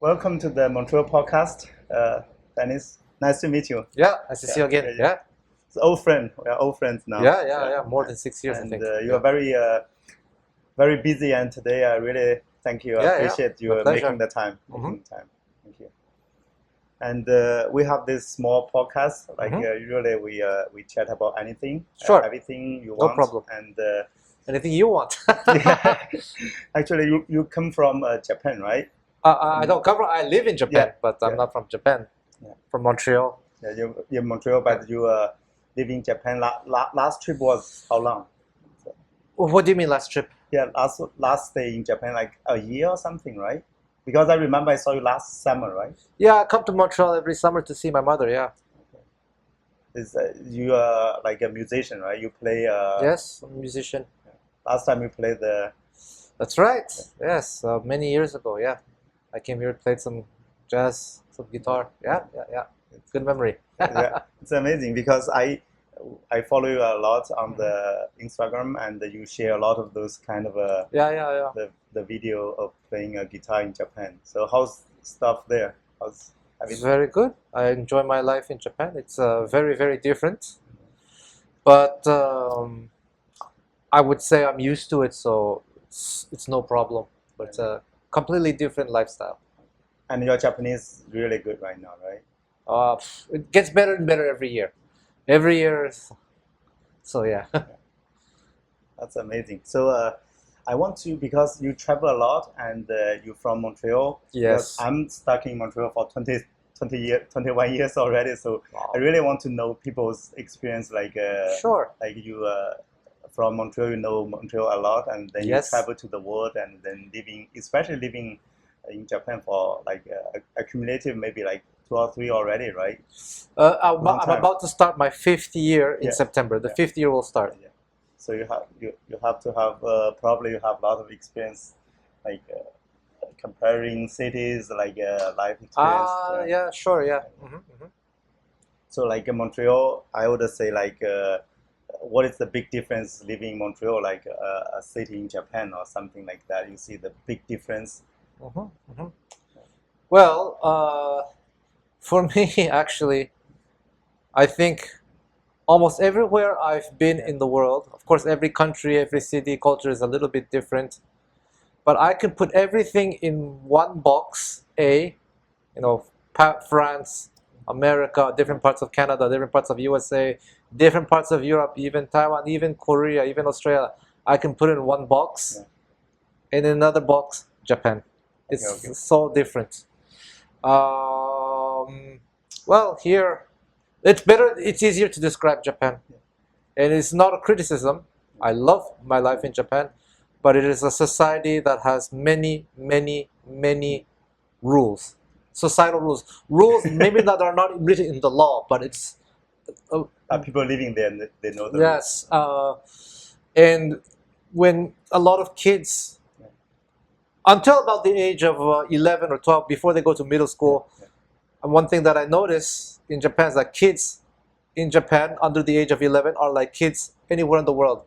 Welcome to the Montreal podcast, Dennis. Nice to meet you. Yeah, nice to see you again. Yeah. It's old friend. We are old friends now. Yeah. More than 6 years, And I think. you are very busy, and today I really thank you. I appreciate you making the time. Thank you. And we have this small podcast. Usually we chat about anything, Sure. everything you want. No problem. And Anything you want. actually, you come from Japan, right? I don't cover. I live in Japan, but I'm not from Japan. Yeah. From Montreal. Yeah, you're Montreal, but you live in Japan. Last trip was how long? What do you mean last trip? Yeah, last stay in Japan, like a year or something, right? Because I remember I saw you last summer, right? Yeah, I come to Montreal every summer to see my mother. Yeah. You are like a musician, right? You play. Yes, I'm a musician. Last time you played the. That's right. Yes, many years ago. Yeah, I came here, played some jazz, some guitar. Yeah. Good memory. Yeah, it's amazing because I follow you a lot on the Instagram, and you share a lot of those kind of the video of playing a guitar in Japan. So how's stuff there? It's very good. I enjoy my life in Japan. It's very, very different, but I would say I'm used to it, so it's no problem. But it's a completely different lifestyle. And your Japanese really good right now, right? It gets better and better every year. Every year. So yeah. That's amazing. So I want to, because you travel a lot and you're from Montreal. Yes. I'm stuck in Montreal for 21 years already. So I really want to know people's experience. Sure. Like you from Montreal, you know Montreal a lot, and then you travel to the world, and then especially living in Japan for like a cumulative maybe like 2 or 3 already, right? I'm about to start my 5th year in September. The 5th year will start. Yeah. So you have to have probably you have a lot of experience, like comparing cities, like life experience. Yeah, sure, yeah. So like in Montreal, I would say like what is the big difference living in Montreal, like a city in Japan or something like that? You see the big difference. Well, for me, actually, I think almost everywhere I've been in the world, of course, every country, every city, culture is a little bit different, but I can put everything in one box, France, America, different parts of Canada, different parts of USA, different parts of Europe, even Taiwan, even Korea, even Australia. I can put it in one box, and in another box, Japan. It's so different. Well, here, it's easier to describe Japan. And it's not a criticism. I love my life in Japan, but it is a society that has many, many, many rules. Societal rules. Rules maybe that are not written in the law, but it's... people living there, they know the rules. And when a lot of kids, until about the age of 11 or 12, before they go to middle school, and one thing that I notice in Japan is that kids in Japan under the age of 11 are like kids anywhere in the world.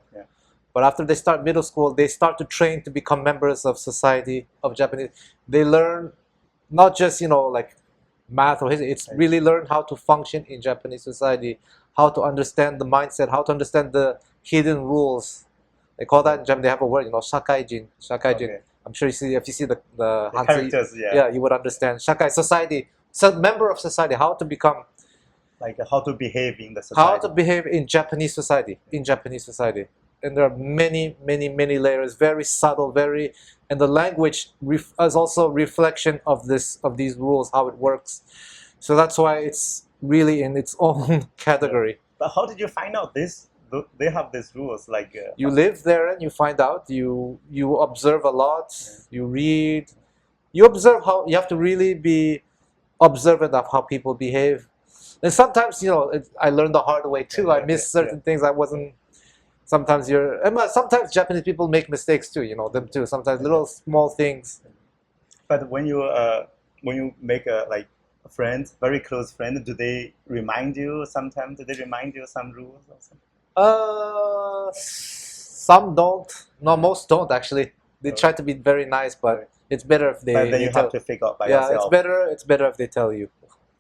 But after they start middle school, they start to train to become members of society of Japanese. They learn not just, like math or history, it's really learn how to function in Japanese society, how to understand the mindset, how to understand the hidden rules. They call that in Japan, they have a word, shakaijin. I'm sure if you see the characters, you would understand. Shakai, society, so member of society, how to become. Like how to behave in the society. How to behave in Japanese society, And there are many, many, many layers, very subtle, and the language is also a reflection of these rules, how it works. So that's why it's really in its own category. But how did you find out this? They have these rules, like you live there and you find out. You observe a lot. You read. You observe how you have to really be observant of how people behave. And sometimes, I learned the hard way too. I missed certain things I wasn't. Sometimes sometimes Japanese people make mistakes too. Them too. Sometimes little small things. But when you make a friend, very close friend, do they remind you sometimes? Do they remind you some rules or something? Some don't. No, most don't actually. They try to be very nice, but it's better if they. But then you have to figure out by yourself. Yeah, it's better if they tell you.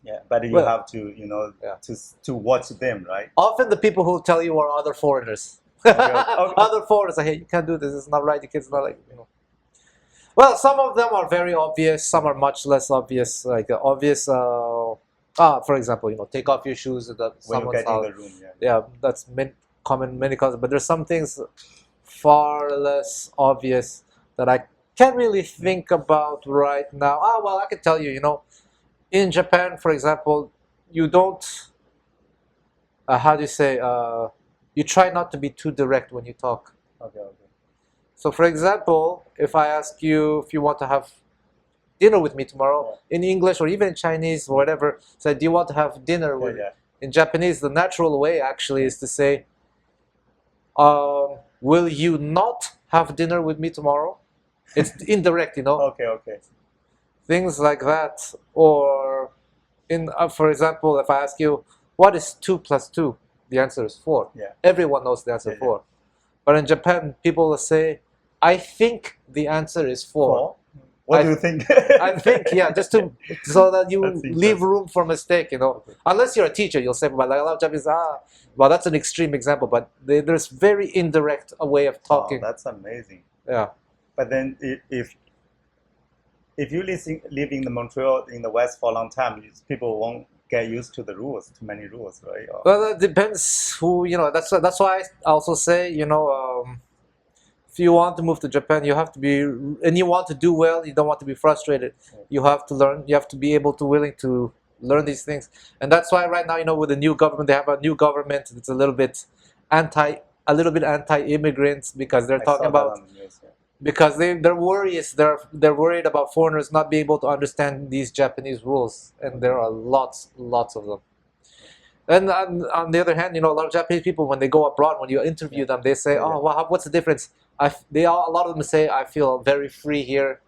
Yeah, but you have to, to watch them, right? Often the people who tell you are other foreigners. Other foreigners say, hey, you can't do this. It's not right. The kid's not like. Well, some of them are very obvious. Some are much less obvious. Like obvious. For example, take off your shoes at someone's house. In the room. Yeah, that's common in many cultures. But there's some things far less obvious that I can't really think about right now. Well, I can tell you. In Japan, for example, you don't. How do you say? You try not to be too direct when you talk. Okay. So, for example, if I ask you if you want to have dinner with me tomorrow, in English or even in Chinese or whatever, say, do you want to have dinner with me? In Japanese, the natural way actually is to say, will you not have dinner with me tomorrow? It's indirect, Okay. Things like that. Or, for example, if I ask you, what is 2 plus 2? The answer is 4. Yeah. Everyone knows the answer 4. But in Japan, people will say, I think the answer is 4. What do you think? I think, just so that you leave room for mistake, Unless you're a teacher, you'll say, but like a lot of Japanese, well, that's an extreme example, but there's very indirect a way of talking. Oh, that's amazing. Yeah. But then if you live in the Montreal in the West for a long time, people won't get used to the rules, too many rules, right? Well, it depends who, that's why I also say, if you want to move to Japan, you have to be, and you want to do well, you don't want to be frustrated. You have to learn, you have to be willing to learn these things. And that's why right now, with the new government, they have a new government that's a little bit anti-immigrants because they're talking about, because their worry is they're worried about foreigners not being able to understand these Japanese rules, and there are lots of them. And on the other hand, a lot of Japanese people, when they go abroad, when you interview them, they say, "Oh, well, what's the difference?" A lot of them say, "I feel very free here,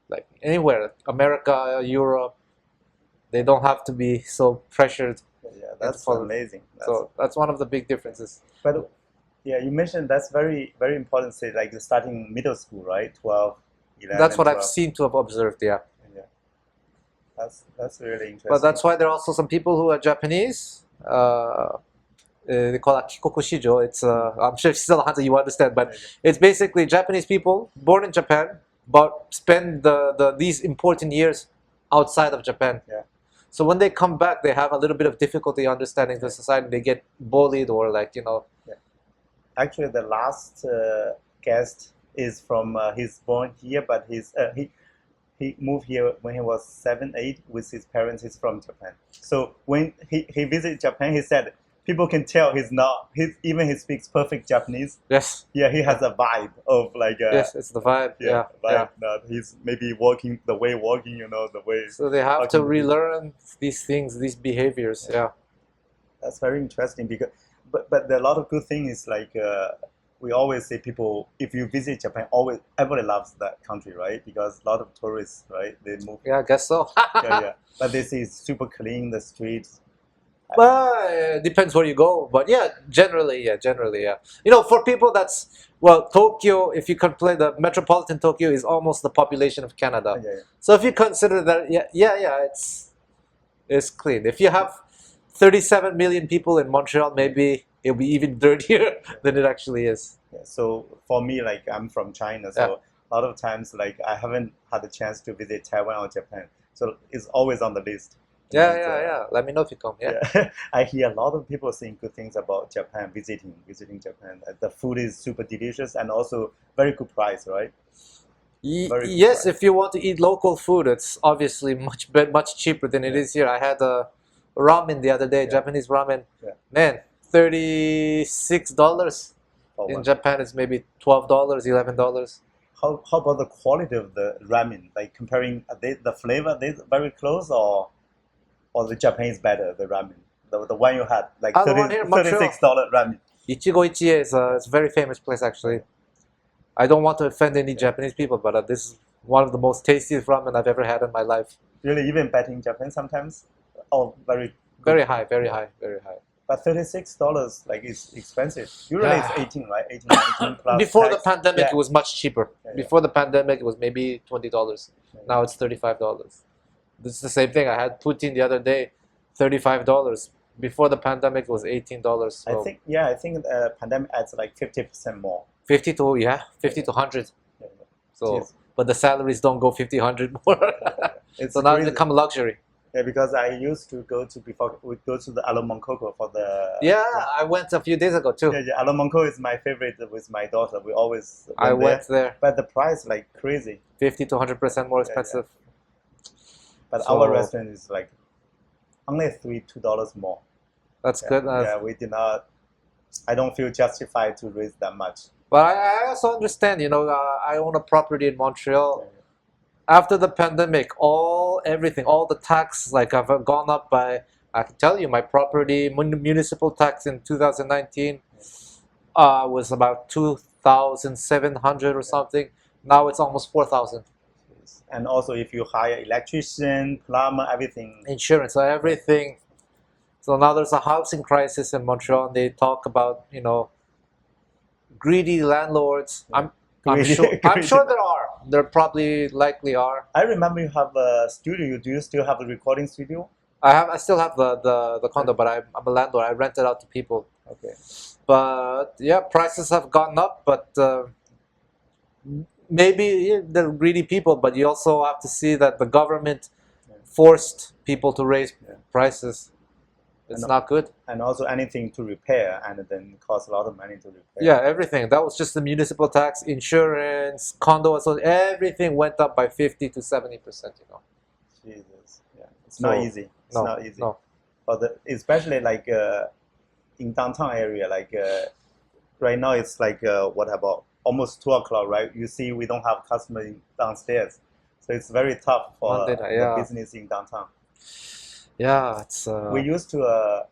like anywhere, America, Europe. They don't have to be so pressured." Yeah, that's amazing. So that's one of the big differences. But you mentioned that's very, very important. Say like starting middle school, right? 12, 11. That's what 12. I've seen to have observed. Yeah. That's really interesting. But that's why there are also some people who are Japanese. They call it Kikoku Shijo. It's I'm sure if you still Hansa you understand, but it's basically Japanese people born in Japan but spend these important years outside of Japan. Yeah. So when they come back, they have a little bit of difficulty understanding the society. They get bullied or Actually, the last guest is from he's born here, but he moved here when he was 7, 8 with his parents. He's from Japan. So when he visited Japan, he said people can tell he speaks perfect Japanese. Yes. Yeah, he has a vibe of like. Yes, it's the vibe. Yeah. Vibe. Yeah. He's maybe walking, the way. So they have to relearn these things, these behaviors. Yeah. That's very interesting because, but a lot of good thing is like. We always say people, if you visit Japan, everybody loves that country, right? Because a lot of tourists, right? They move. Yeah, I guess so. But they say it's super clean, the streets. Well, it depends where you go. But generally. For people Tokyo, if you compare the metropolitan Tokyo is almost the population of Canada. So if you consider that, it's clean. If you have 37 million people in Montreal, maybe it'll be even dirtier than it actually is. So for me, like I'm from China, so a lot of times like I haven't had the chance to visit Taiwan or Japan. So it's always on the list. Let me know if you come. I hear a lot of people saying good things about Japan, visiting Japan. The food is super delicious and also very good price, right? Yes, if you want to eat local food, it's obviously much cheaper than it is here. I had ramen the other day, Japanese ramen. Man, $36. In Japan, it's maybe $12, $11. How about the quality of the ramen? Like comparing the flavor, they very close, or the Japanese better, the ramen, the one you had, like $36 ramen. Ichigo Ichie is it's a very famous place actually. I don't want to offend any Japanese people, but this is one of the most tastiest ramen I've ever had in my life. Really, even better in Japan sometimes? Oh, very high. But $36 like is expensive. Usually it's 18, right? 18, 19 plus. Before tax. the pandemic, it was much cheaper. Before the pandemic, it was maybe $20. Now it's $35. This is the same thing. I had poutine the other day, $35. Before the pandemic, it was $18. So I think pandemic adds like 50% more. 50 to 100. So, but the salaries don't go 50, 100 more. So now it's become luxury. Yeah, because I used to go to we go to the Alomangkoko for the. Yeah, I went a few days ago too. Yeah, Alomangkoko is my favorite with my daughter. We always. Went there. But the price like crazy. 50 to 100% more expensive. But our restaurant is like only $2 more. That's good. We did not. I don't feel justified to raise that much. But I also understand. I own a property in Montreal. After the pandemic, everything, all the tax have gone up by. I can tell you, my property municipal tax in 2019 was about 2,700 or something. Now it's almost 4,000. And also, if you hire electrician, plumber, everything, insurance, everything. So now there's a housing crisis in Montreal, and they talk about greedy landlords. I'm sure there are. There probably likely are. I remember you have a studio. Do you still have the recording studio? I still have the condo, but I'm a landlord. I rent it out to people. Okay. But yeah, prices have gone up. But maybe they're greedy people. But you also have to see that the government forced people to raise prices. It's not good. And also anything to repair, and then costs a lot of money to repair. Yeah, everything. That was just the municipal tax, insurance, condo, so everything went up by 50 to 70%. Jesus, yeah, it's not easy. It's not easy. No. But especially like in downtown area, like right now it's like what about almost 2 o'clock, right? You see, we don't have customers downstairs, so it's very tough for the business in downtown. Yeah, it's. We used to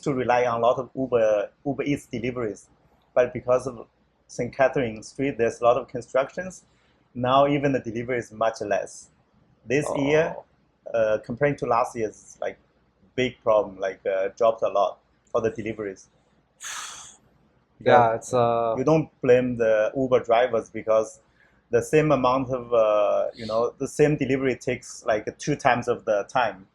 rely on a lot of Uber Eats deliveries, but because of St. Catherine Street, there's a lot of constructions. Now even the delivery is much less. This year, comparing to last year, it's like big problem. Like dropped a lot for the deliveries. Yeah, it's. You don't blame the Uber drivers because the same amount of the same delivery takes like 2 times of the time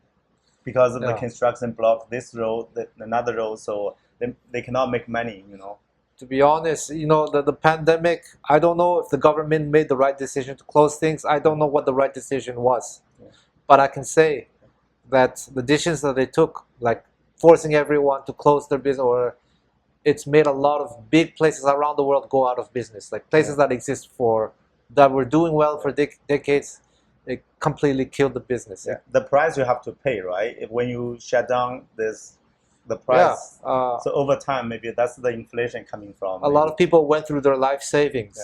because of the construction block this road, another road, so they cannot make money. To be honest, the pandemic, I don't know if the government made the right decision to close things. I don't know what the right decision was, but I can say that the decisions that they took, like forcing everyone to close their business, it's made a lot of big places around the world go out of business, like places that exist that were doing well for decades. It completely killed the business. Yeah. The price you have to pay, right? When you shut down the price. So over time, maybe that's the inflation coming from. A lot of people went through their life savings.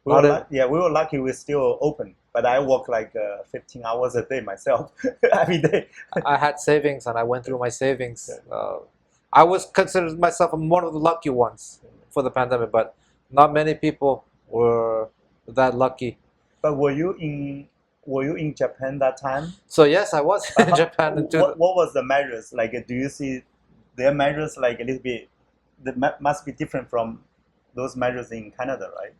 We were lucky we're still open. But I work like 15 hours a day myself, every day. I had savings, and I went through my savings. I was considered myself one of the lucky ones for the pandemic, but not many people were that lucky. But were you in Japan that time? So yes, I was in Japan. What was the measures like? Do you see their measures like a little bit? That must be different from those measures in Canada, right?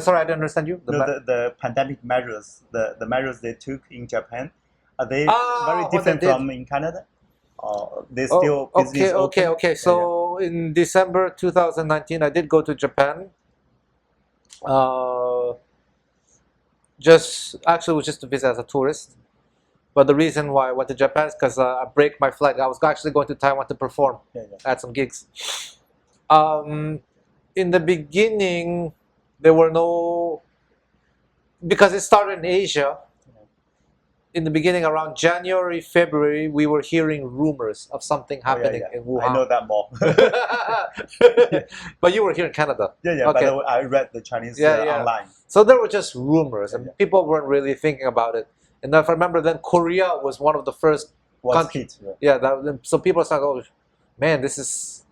Sorry, I didn't understand you. The pandemic measures, the measures they took in Japan, are they very different from in Canada? Or they still business open? Okay. So in December 2019, I did go to Japan. It was just to visit as a tourist. But the reason why I went to Japan is because I break my flight. I was actually going to Taiwan to perform. I had some gigs. In the beginning, there were no, because it started in Asia. In the beginning, around January, February, we were hearing rumors of something happening in Wuhan. I know that more. But you were here in Canada. Yeah. Okay. But I read the Chinese online. So there were just rumors, and people weren't really thinking about it. And if I remember, then Korea was one of the first countries. So people started, "Oh, man, this is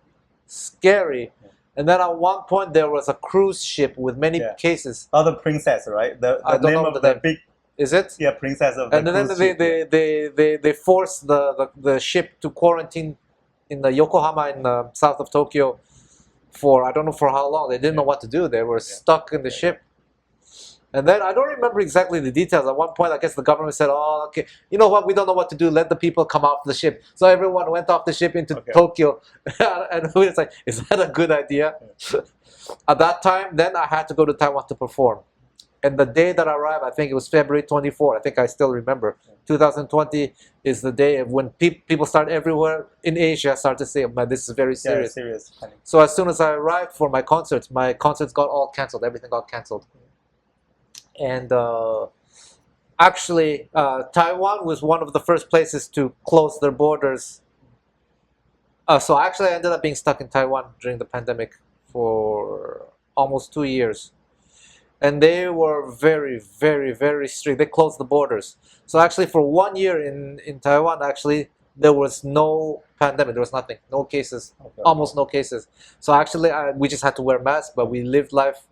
scary." And then at one point, there was a cruise ship with many cases. Oh, the princess, right? The name of the big Is it? Yeah, princess of the and then cruise ship. they forced the ship to quarantine in the Yokohama in the south of Tokyo for I don't know for how long. They didn't know what to do. They were stuck in the ship. And then I don't remember exactly the details. At one point, I guess the government said, "Oh, okay, you know what? We don't know what to do. Let the people come off the ship." So everyone went off the ship into Tokyo, and we was like, "Is that a good idea?" At that time, then I had to go to Taiwan to perform. And the day that I arrived, I think it was February 24. I think I still remember. 2020 is the day of when people start everywhere in Asia start to say, "Man, this is very serious." Yeah, serious. So as soon as I arrived for my concerts got all canceled. Everything got canceled. And actually, Taiwan was one of the first places to close their borders. So actually, I ended up being stuck in Taiwan during the pandemic for almost 2 years. And they were very, very, very strict. They closed the borders. So actually, for 1 year in Taiwan, actually, there was no pandemic. There was nothing. No cases. Almost no cases. So actually, we just had to wear masks, but we lived life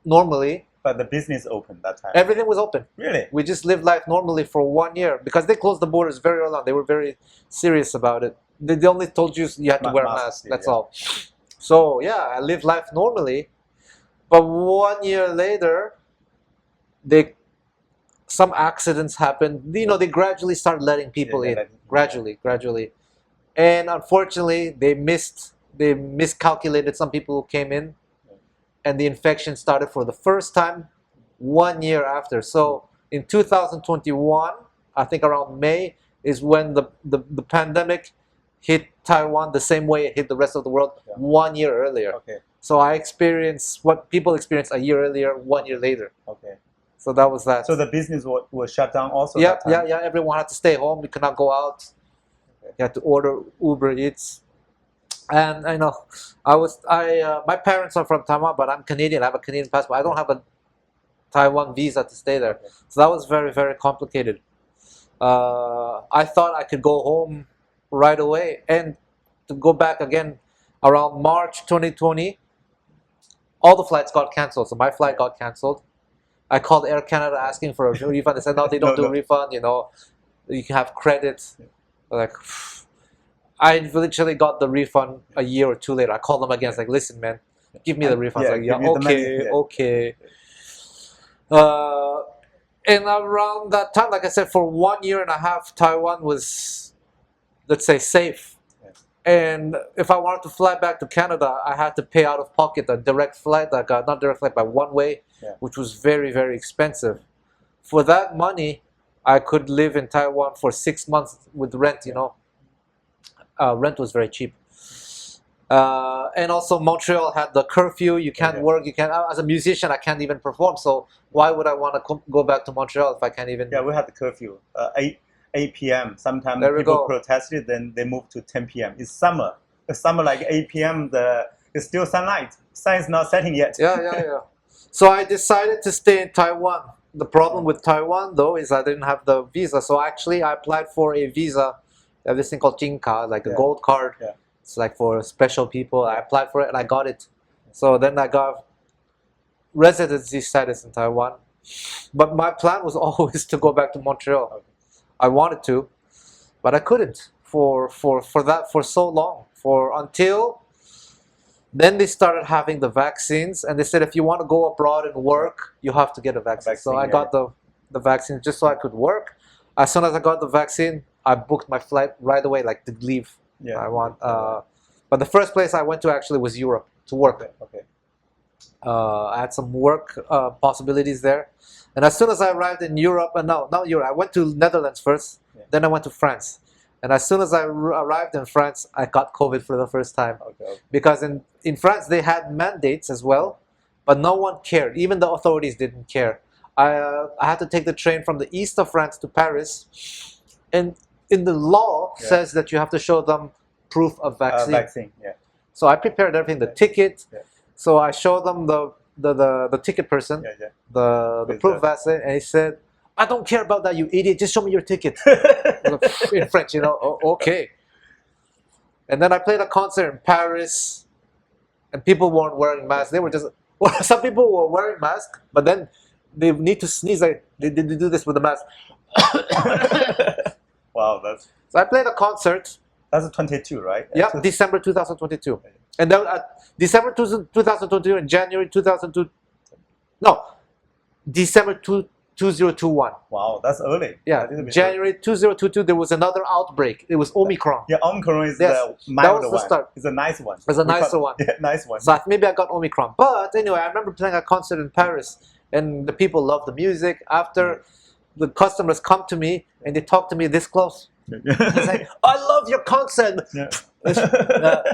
normally. But the business opened that time. Everything was open. Really? We just lived life normally for 1 year because they closed the borders very early on. They were very serious about it. They only told you had to wear a mask. That's all. So yeah, I lived life normally. But 1 year later, some accidents happened. You know, they gradually started letting people in. Gradually. And unfortunately, they miscalculated some people who came in. And the infection started for the first time 1 year after. So in 2021, I think around May, is when the pandemic hit Taiwan the same way it hit the rest of the world 1 year earlier. Okay. So I experienced what people experienced a year earlier, 1 year later. Okay. So that was that. So the business was shut down also. Yeah. Everyone had to stay home. We could not go out. Okay. You had to order Uber Eats. And I know, my parents are from Taiwan, but I'm Canadian. I have a Canadian passport. I don't have a Taiwan visa to stay there. Okay. So that was very, very complicated. I thought I could go home right away and to go back again around March 2020. All the flights got canceled, so my flight got canceled. I called Air Canada asking for a refund. They said, no, they don't do a refund, you know. You can have credit. Like, I literally got the refund a year or two later. I called them again. It's like, listen, man, give me the refund. Okay. And around that time, like I said, for 1 year and a half, Taiwan was, let's say, safe. And if I wanted to fly back to Canada, I had to pay out of pocket a direct flight, like not direct flight, but one way, which was very, very expensive. For that money, I could live in Taiwan for 6 months with rent, you know. Rent was very cheap. And also Montreal had the curfew. You can't work. You can't. As a musician, I can't even perform. So why would I want to go back to Montreal if I can't even? Yeah, we had the curfew. 8 p.m. Sometimes people protested, then they moved to 10 p.m. It's summer. It's summer, like 8 p.m. It's still sunlight. Sun is not setting yet. Yeah. So I decided to stay in Taiwan. The problem with Taiwan, though, is I didn't have the visa. So actually, I applied for a visa. They have this thing called Jinka, like a gold card. Yeah. It's like for special people. I applied for it and I got it. So then I got residency status in Taiwan. But my plan was always to go back to Montreal. I wanted to, but I couldn't for so long. Until then they started having the vaccines, and they said if you want to go abroad and work, you have to get a vaccine. So I got the vaccine just so I could work. As soon as I got the vaccine, I booked my flight right away, like to leave. But the first place I went to actually was Europe to work. Okay. I had some work possibilities there. And as soon as I arrived in Europe, not Europe, I went to Netherlands first, then I went to France. And as soon as I arrived in France, I got COVID for the first time. Okay. Because in France, they had mandates as well, but no one cared. Even the authorities didn't care. I had to take the train from the east of France to Paris. And in the law says that you have to show them proof of vaccine. So I prepared everything, the ticket. So I showed them the ticket person, the proof vaccine, and he said, I don't care about that, you idiot, just show me your ticket. In French, you know, okay. And then I played a concert in Paris, and people weren't wearing masks. They were just, some people were wearing masks, but then they need to sneeze, like, They do this with the mask. Wow, that's... So I played a concert. That's 22, right? Yeah, December 2022. And then December 2022 and January 2002. No, December 2021. Wow, that's early. Yeah, January 2022, there was another outbreak. It was Omicron. Yeah, Omicron is the milder one. Start. It's a nice one. It's a nicer one. Yeah, nice one. So maybe I got Omicron. But anyway, I remember playing a concert in Paris, and the people loved the music. After the customers come to me, and they talk to me this close. They say, I love your concert.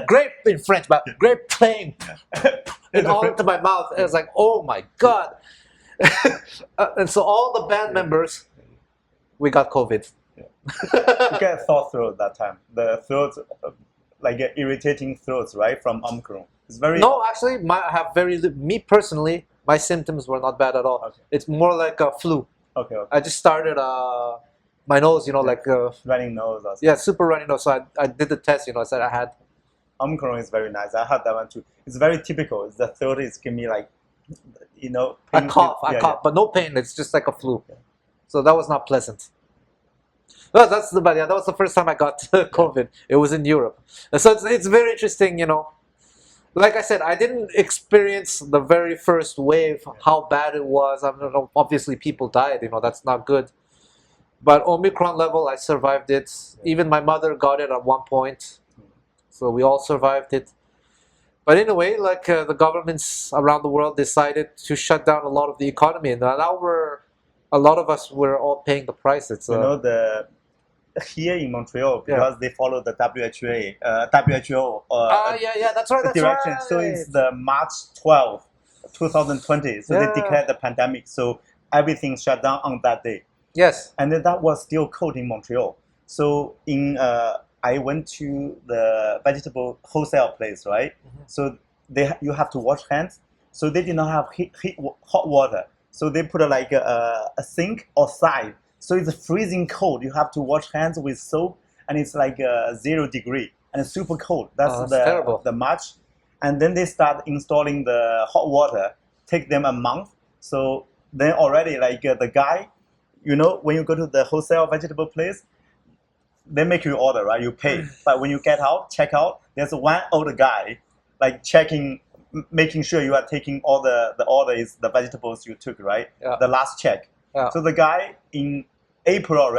Great in French, but great playing. And all into my mouth. And it's like, oh my God. And so all the band members, we got COVID. You get sore throat that time. The throat, like irritating throats, right? From Omicron. It's very... No, actually, me personally, my symptoms were not bad at all. Okay. It's more like a flu. Okay. I just started my nose, like... running nose. Also. Yeah, super running nose. So I did the test, I said I had... Omicron is very nice. I had that one too. It's very typical. The throat is giving me like, pain. I cough, but no pain. It's just like a flu. Yeah. So that was not pleasant. Well, that was the first time I got COVID. It was in Europe. So it's very interesting, Like I said, I didn't experience the very first wave, how bad it was. I don't know, obviously people died, that's not good. But Omicron level, I survived it. Even my mother got it at one point. So we all survived it. But anyway, the governments around the world decided to shut down a lot of the economy. And now a lot of us were all paying the price. It's here in Montreal, because they follow the WHO that's right, direction. Right. So it's the March 12, 2020. So they declared the pandemic. So everything shut down on that day. Yes. And then that was still cold in Montreal. So I went to the vegetable wholesale place, right? Mm-hmm. So you have to wash hands. So they did not have hot water. So they put a sink outside. So it's freezing cold. You have to wash hands with soap, and it's 0 degree and it's super cold. That's terrible. The March. And then they start installing the hot water. Take them a month. So then already the guy, when you go to the wholesale vegetable place, they make you order, right? You pay. But when you check out, there's one older guy checking, making sure you are taking all the order is the vegetables you took, right? Yeah. The last check. Yeah. So the guy in April,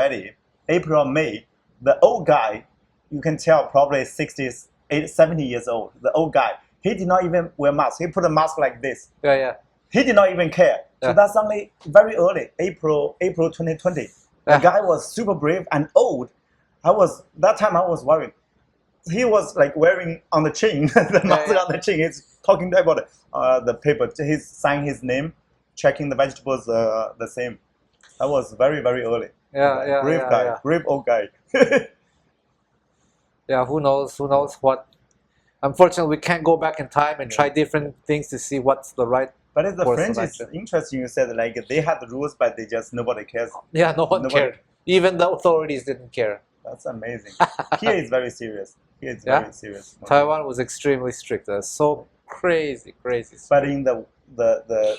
May, the old guy, you can tell probably 70 years old, the old guy, he did not even wear mask. He put a mask like this. Yeah. He did not even care. Yeah. So that's only very early, April 2020. The guy was super brave and old. That time I was worried. He was wearing on the chin, the mask on the chin. He's talking about the paper. He's signing his name, checking the vegetables the same. That was very, very early. Brave old guy. Yeah, who knows what. Unfortunately, we can't go back in time and try different things to see what's the right. But the French is interesting. You said they had the rules, but nobody cares. Yeah, nobody cared. Even the authorities didn't care. That's amazing. Here is very serious. Very serious. Taiwan was extremely strict. That's so crazy. But in the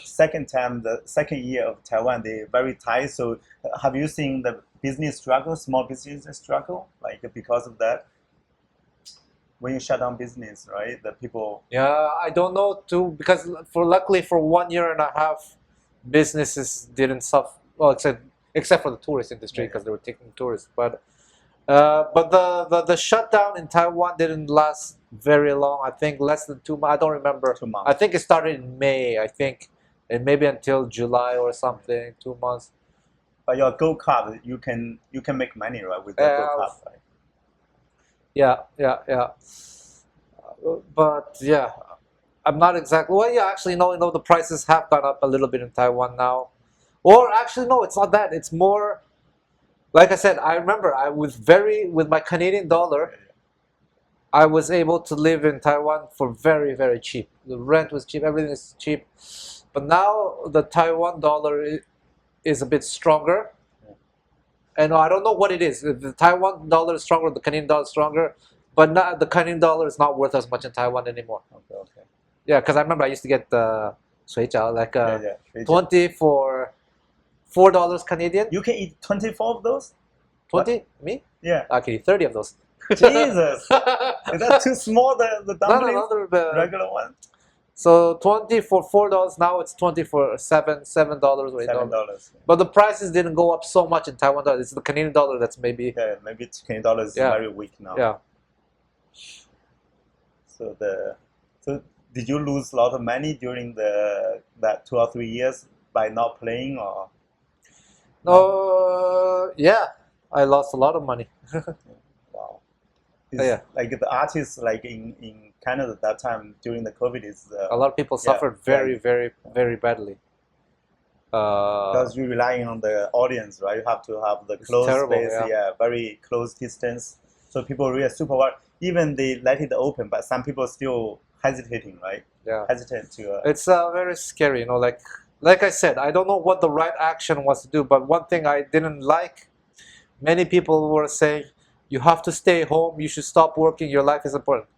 second year of Taiwan, they're very tight. So have you seen the business struggle, small business struggle, because of that? When you shut down business, right? The people... Yeah, I don't know too, because luckily for 1.5 years, businesses didn't suffer, well, except for the tourist industry, because they were taking tourists. But the shutdown in Taiwan didn't last very long. I think less than 2 months. I don't remember. 2 months. I think it started in May, and maybe until July or something, 2 months. But your Go card, you can make money, right, with the Go card, right? Yeah. But yeah, I'm not exactly. Well, yeah, actually, no. The prices have gone up a little bit in Taiwan now. Or actually, no, it's not that. It's more. Like I said, I remember with my Canadian dollar, I was able to live in Taiwan for very, very cheap. The rent was cheap. Everything is cheap. But now the Taiwan dollar is a bit stronger. And I don't know what it is. If the Taiwan dollar is stronger, the Canadian dollar is stronger, but the Canadian dollar is not worth as much in Taiwan anymore. Okay. Yeah, because I remember I used to get the 水饺, 20 for $4 Canadian. You can eat 24 of those? 20? What? Me? Yeah. I can eat 30 of those. Jesus! Is that too small, the dumplings? No, regular one? So 20 for $4, now it's 20 for $7 or $8. $7. But the prices didn't go up so much in Taiwan dollar. It's the Canadian dollar that's maybe... Yeah, maybe it's Canadian dollar is very weak now. Yeah. So did you lose a lot of money during that 2 or 3 years by not playing, or? Yeah, I lost a lot of money. Wow. Like the artists, like in Canada at that time during the COVID, is a lot of people suffered very badly. Because you're relying on the audience, right? You have to have the closed space, very close distance. So people really super worried. Even they let it open, but some people still hesitating, right? Yeah. Hesitant to. It's very scary, you know. Like I said, I don't know what the right action was to do, but one thing I didn't like, many people were saying, you have to stay home, you should stop working, your life is important.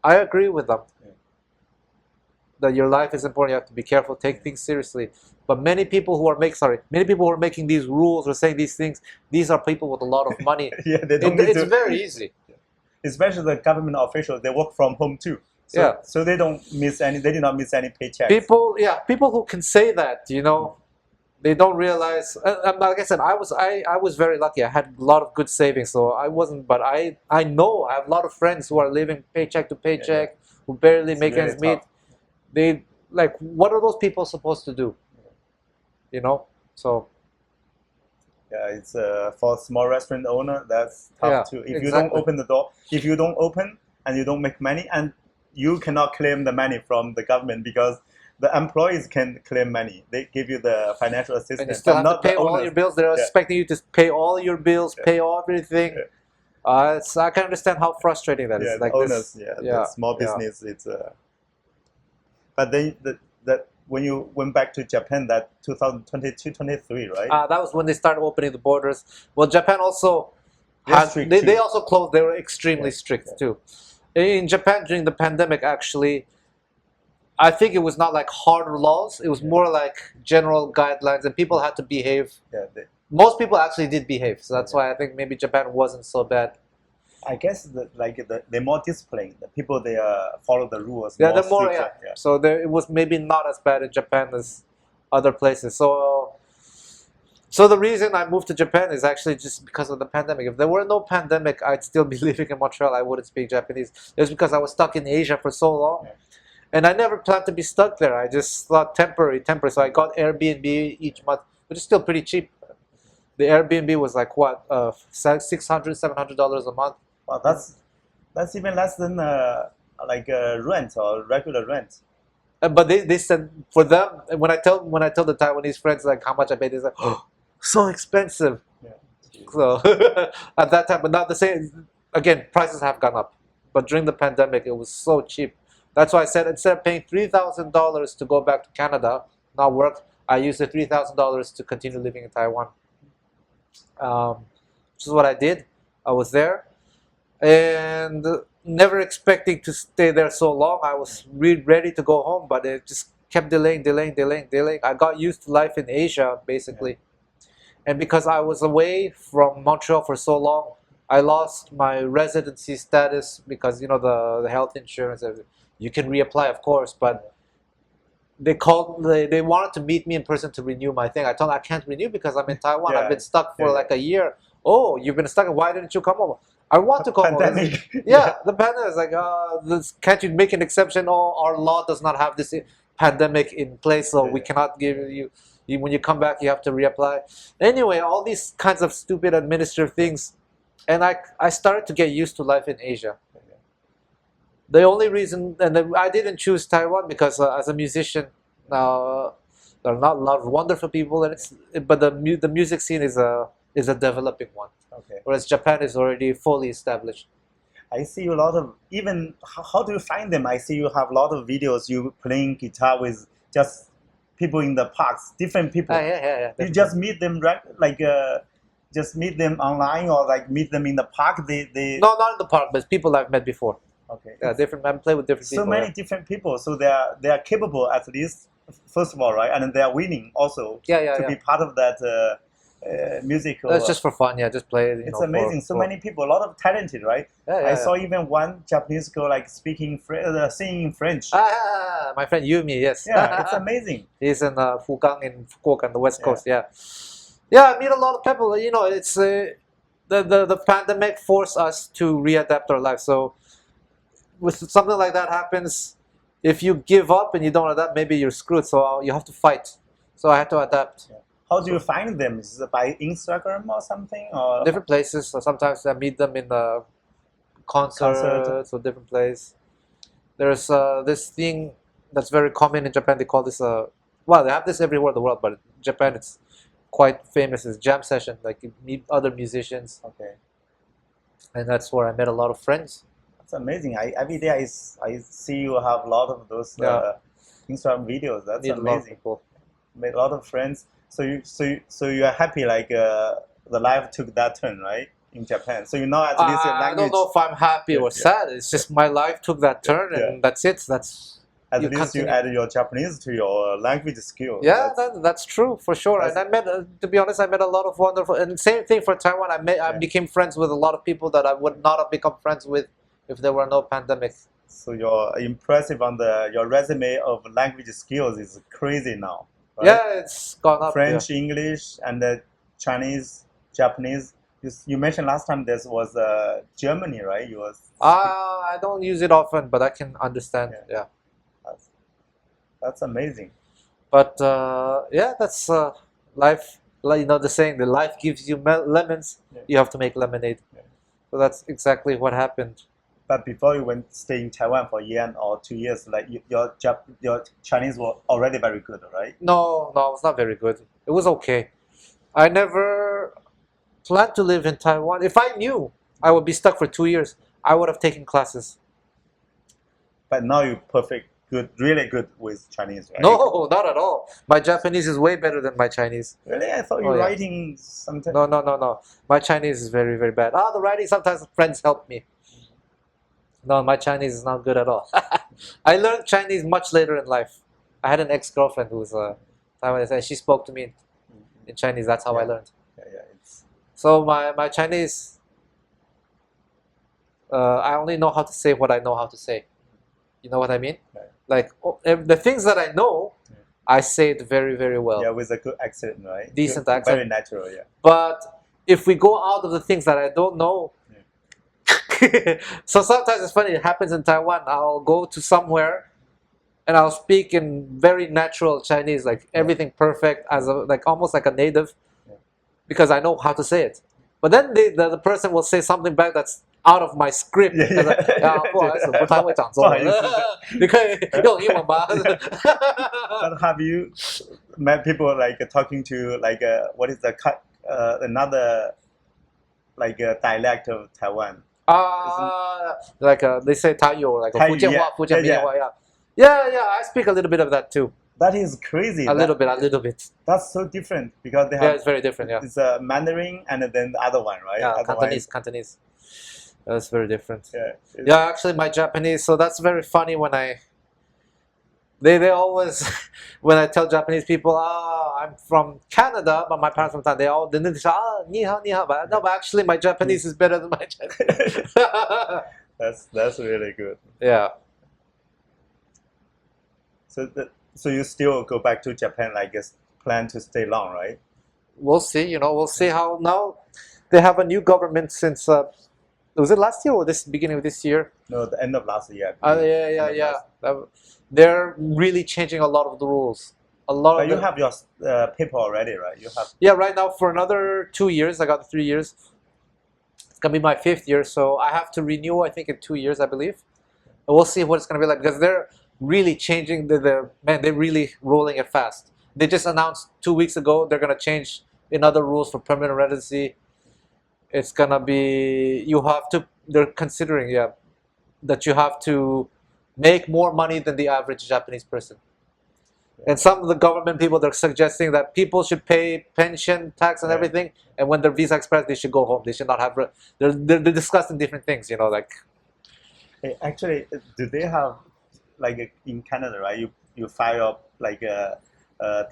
I agree with them. Yeah. That your life is important, you have to be careful, take things seriously. But many people who are making these rules or saying these things, these are people with a lot of money. Yeah, they don't it's very easy. Especially the government officials, they work from home too. So they don't miss any. They did not miss any paychecks. People who can say that, you know, they don't realize. Like I said, I was very lucky. I had a lot of good savings, so I wasn't. But I know I have a lot of friends who are living paycheck to paycheck, who barely make ends meet. They what are those people supposed to do? You know, so. Yeah, it's for a small restaurant owner, that's tough too. If you don't open the door, if you don't open and you don't make money, and you cannot claim the money from the government because the employees can claim money. They give you the financial assistance. And you still have to pay all your bills. They're expecting you to pay all your bills, pay everything. I can understand how frustrating that is. Yeah, like the owners, the small business, it's... But then when you went back to Japan, that 2022, 23, right? That was when they started opening the borders. Well, Japan also they also closed. They were extremely strict too. In Japan during the pandemic, actually, I think it was not like harder laws. It was more like general guidelines, and people had to behave. Yeah, most people actually did behave, so that's why I think maybe Japan wasn't so bad. I guess they're more disciplined. The people, they follow the rules. Yeah, they're more. So it was maybe not as bad in Japan as other places. So the reason I moved to Japan is actually just because of the pandemic. If there were no pandemic, I'd still be living in Montreal. I wouldn't speak Japanese. It's because I was stuck in Asia for so long, and I never planned to be stuck there. I just thought temporary. So I got Airbnb each month, but it's still pretty cheap. The Airbnb was like what, $600, $700 a month. Wow, that's even less than rent or regular rent. But they said for them, when I tell the Taiwanese friends like how much I paid, they're like, oh, so expensive. Yeah. So at that time, but not the same. Again, prices have gone up, but during the pandemic, it was so cheap. That's why I said instead of paying $3,000 to go back to Canada, not work, I used the $3,000 to continue living in Taiwan. Which is what I did. I was there. And never expecting to stay there so long. I was really ready to go home, but it just kept delaying. I got used to life in Asia, basically. And because I was away from Montreal for so long, I lost my residency status because, you know, the health insurance. You can reapply, of course, but they wanted to meet me in person to renew my thing. I told them I can't renew because I'm in Taiwan. I've been stuck for like a year. Oh, you've been stuck. Why didn't you come over? I want to come over. The pandemic is like, can't you make an exception? Oh, our law does not have this pandemic in place, so we cannot give you, when you come back, you have to reapply. Anyway, all these kinds of stupid administrative things. And I started to get used to life in Asia. The only reason, and I didn't choose Taiwan because as a musician, there are not a lot of wonderful people, but the music scene is a developing one. Okay. Whereas Japan is already fully established. I see you a lot of, even, how do you find them? I see you have a lot of videos, you playing guitar with just people in the parks, different people. You just meet them, just meet them online or like meet them in the park? No, not in the park, but people I've met before. Okay. Yeah, different. I play with different people. So many different people, so they are capable at least. first of all, right? And they are winning also to be part of that musical. That's just for fun, just play. It's amazing. So many people, a lot of talented, right? I saw even one Japanese girl like singing in French. My friend Yumi, yes. Yeah, it's amazing. He's in Fugang in Fukuoka on the West Coast. Yeah, I meet a lot of people. It's the pandemic forced us to readapt our lives. So with something like that happens, if you give up and you don't adapt, maybe you're screwed. So you have to fight. So I had to adapt. Yeah. How do you find them? Is it by Instagram or something? Or different places. So sometimes I meet them in the concert. So different place. There's this thing that's very common in Japan. They call this well, they have this everywhere in the world, but in Japan it's quite famous. It's jam session. Like you meet other musicians. Okay. And that's where I met a lot of friends. That's amazing. Every day I see you have a lot of those Instagram videos. That's amazing. Made a lot of friends. So you are happy like the life took that turn, right? In Japan. So you know at least your language. I don't know if I'm happy or sad. It's just my life took that turn, and that's it. That's at least you added your Japanese to your language skills. Yeah, that's true for sure. And I met, to be honest, I met a lot of wonderful. And same thing for Taiwan. I became friends with a lot of people that I would not have become friends with if there were no pandemic. So you're impressive on your resume of language skills is crazy now. Right? Yeah, it's gone up. French, English, and Chinese, Japanese. You mentioned last time this was Germany, right? I don't use it often, but I can understand. Yeah. That's amazing. But that's life. Like, the saying, the life gives you lemons, you have to make lemonade. Yeah. So that's exactly what happened. But before you went stay in Taiwan for a year or 2 years, like your Chinese were already very good, right? No, it was not very good. It was okay. I never planned to live in Taiwan. If I knew I would be stuck for 2 years, I would have taken classes. But now you're perfect, good, really good with Chinese, right? No, not at all. My Japanese is way better than my Chinese. Really? I thought you were writing something. No. My Chinese is very, very bad. The writing, sometimes friends help me. No, my Chinese is not good at all. I learned Chinese much later in life. I had an ex-girlfriend who was Taiwanese, and she spoke to me in Chinese. That's how I learned. So my Chinese, I only know how to say what I know how to say. You know what I mean? Right. Like the things that I know, I say it very, very well. Yeah, with a good accent, right? Decent accent. Very natural, yeah. But if we go out of the things that I don't know, so sometimes it's funny, it happens in Taiwan. I'll go to somewhere and I'll speak in very natural Chinese, like everything perfect, like almost like a native, because I know how to say it. But then the person will say something back that's out of my script. 不好意思，不太会讲中文。你可以用英文吗？ But have you met people like talking to like what is another like a dialect of Taiwan? Like they say 台语 like 福建话, 福建话, yeah. I speak a little bit of that too. That is crazy. A little bit. That's so different because they have. Yeah, it's very different. Yeah. It's a Mandarin and then the other one, right? Yeah, Cantonese. That's very different. Yeah, actually, my Japanese. So that's very funny when they always when I tell Japanese people, I'm from Canada, but my parents from Taiwan, they say, ni hao, ni hao. But no, but actually, my Japanese is better than my Chinese. That's really good. Yeah. So you still go back to Japan, like plan to stay long, right? We'll see. We'll see how now they have a new government since. Was it last year or beginning of this year? No, the end of last year. Yeah. They're really changing a lot of the rules. But you have your paper already, right? You have. Yeah, right now for another 2 years. I got 3 years. It's gonna be my 5th year, so I have to renew. I think in 2 years, I believe. And we'll see what it's gonna be like because they're really changing they're really rolling it fast. They just announced 2 weeks ago they're gonna change another rules for permanent residency. It's gonna be they're considering that you have to make more money than the average Japanese person. And some of the government people, they're suggesting that people should pay pension, tax, and everything, and when their visa expires, they should go home. They should not have. They're discussing different things, like. Hey, actually, do they have like in Canada, right? You file like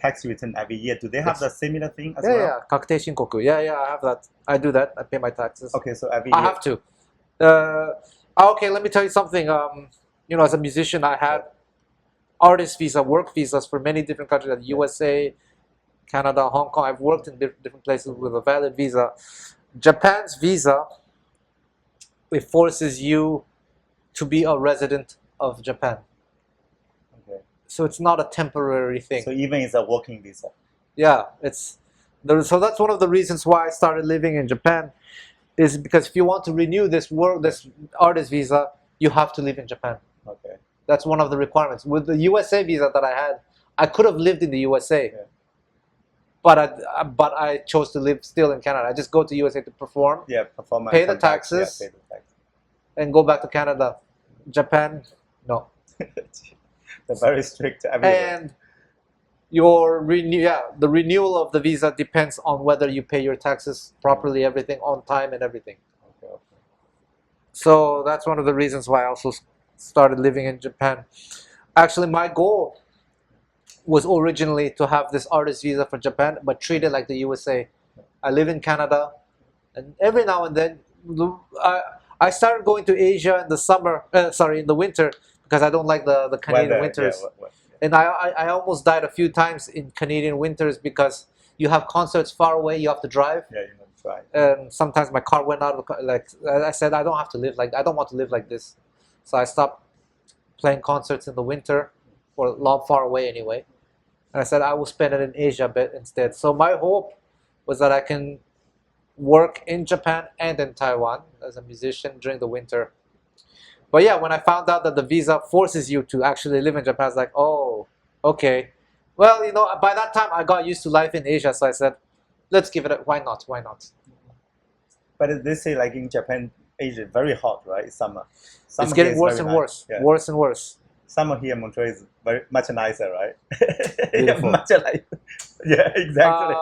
tax return every year. Do they have the similar thing as well? Yeah, kakute shinkoku. Yeah, I have that. I do that. I pay my taxes. Okay, so every year. I have to. Okay, let me tell you something. As a musician, I had artist visa, work visas for many different countries, like USA, Canada, Hong Kong. I've worked in different places with a valid visa. Japan's visa, it forces you to be a resident of Japan. Okay. So it's not a temporary thing. So even it's a working visa. Yeah, so that's one of the reasons why I started living in Japan, is because if you want to renew this artist visa, you have to live in Japan. Okay. That's one of the requirements. With the USA visa that I had, I could have lived in the USA, but I chose to live still in Canada. I just go to USA to perform, pay the taxes, and go back to Canada. Japan, no. They're very strict everywhere. And the renewal of the visa depends on whether you pay your taxes properly, everything on time and everything. Okay. So that's one of the reasons why I also started living in Japan. Actually, my goal was originally to have this artist visa for Japan, but treat it like the USA. I live in Canada, and every now and then, I started going to Asia in the summer. In the winter, because I don't like the Canadian winters. And I almost died a few times in Canadian winters because you have concerts far away. You have to drive. Yeah, you have to drive. And sometimes my car went out. I said, I don't want to live like this. So I stopped playing concerts in the winter, or a lot far away anyway. And I said I will spend it in Asia a bit instead. So my hope was that I can work in Japan and in Taiwan as a musician during the winter. But yeah, when I found out that the visa forces you to actually live in Japan, I was like, oh, okay. Well, by that time I got used to life in Asia, so I said, let's give it a why not? But they say like in Japan, Asia, very hot, right? Summer it's getting worse and worse. Yeah. Worse and worse. Summer here in Montreal is very much nicer, right? Beautiful. Yeah, exactly.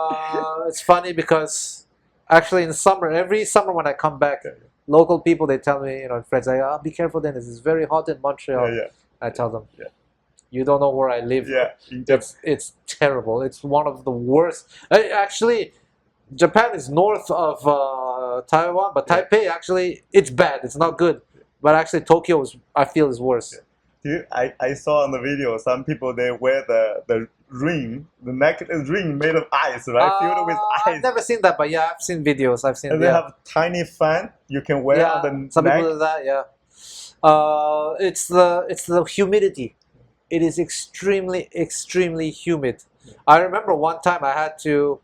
It's funny because actually every summer when I come back, local people, they tell me, friends, be careful, Dennis, it's very hot in Montreal. Yeah. I tell them, you don't know where I live. Yeah, it's terrible. It's one of the worst. Actually, Japan is north of Taiwan, but Taipei, actually, it's bad. It's not good. But actually, Tokyo, I feel, is worse. I saw on the video, some people, they wear the ring, the neck ring made of ice, right? Filled with ice. I've never seen that, but yeah, I've seen videos. And they have tiny fan you can wear on the neck. Some people do that, yeah. It's the humidity. It is extremely, extremely humid. I remember one time I had to,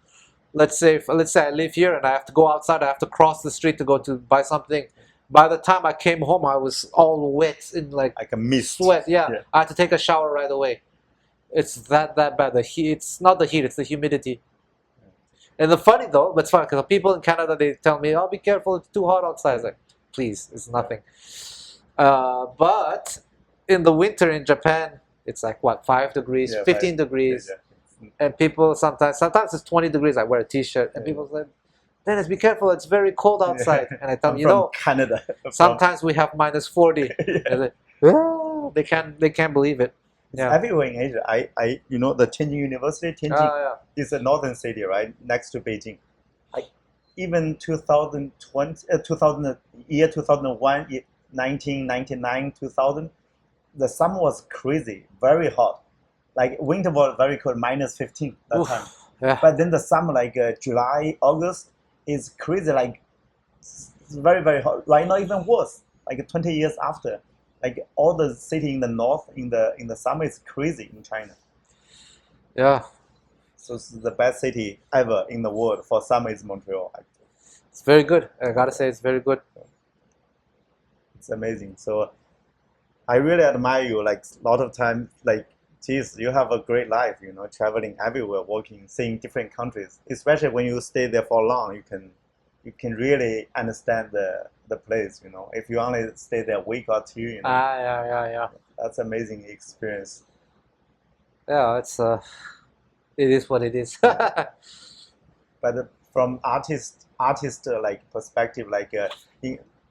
let's say I live here and I have to go outside. I have to cross the street to go to buy something. By the time I came home, I was all wet in like a mist. Sweat. Yeah, I had to take a shower right away. It's that bad. The heat. It's not the heat. It's the humidity. And the funny though, but it's funny because people in Canada, they tell me, "Oh, be careful, it's too hot outside." I was like, please, it's nothing. But in the winter in Japan, it's like what, 5 degrees, 15 degrees, and people sometimes it's 20 degrees. I wear a t-shirt, and people say, Dennis, be careful, it's very cold outside. And I tell them, Canada. Sometimes we have -40. Like, oh, they can't believe it. Yeah. Everywhere in Asia. The Tianjin University, Tianjin is a northern city, right, next to Beijing. Even 2001, 1999, 2000, the summer was crazy, very hot. Like winter was very cold, -15 that time. Yeah. But then the summer, like July, August, is crazy, like very, very hot. Right now, even worse. Like 20 years after, like all the city in the north in the summer is crazy in China. Yeah. So it's the best city ever in the world for summer is Montreal. Actually. It's very good. I gotta say, it's very good. It's amazing. So I really admire you. Like a lot of time, like, geez, you have a great life. Traveling everywhere, working, seeing different countries. Especially when you stay there for long, you can really understand the place. If you only stay there a week or two, Yeah. That's amazing experience. Yeah, it is what it is. But from artist like perspective, like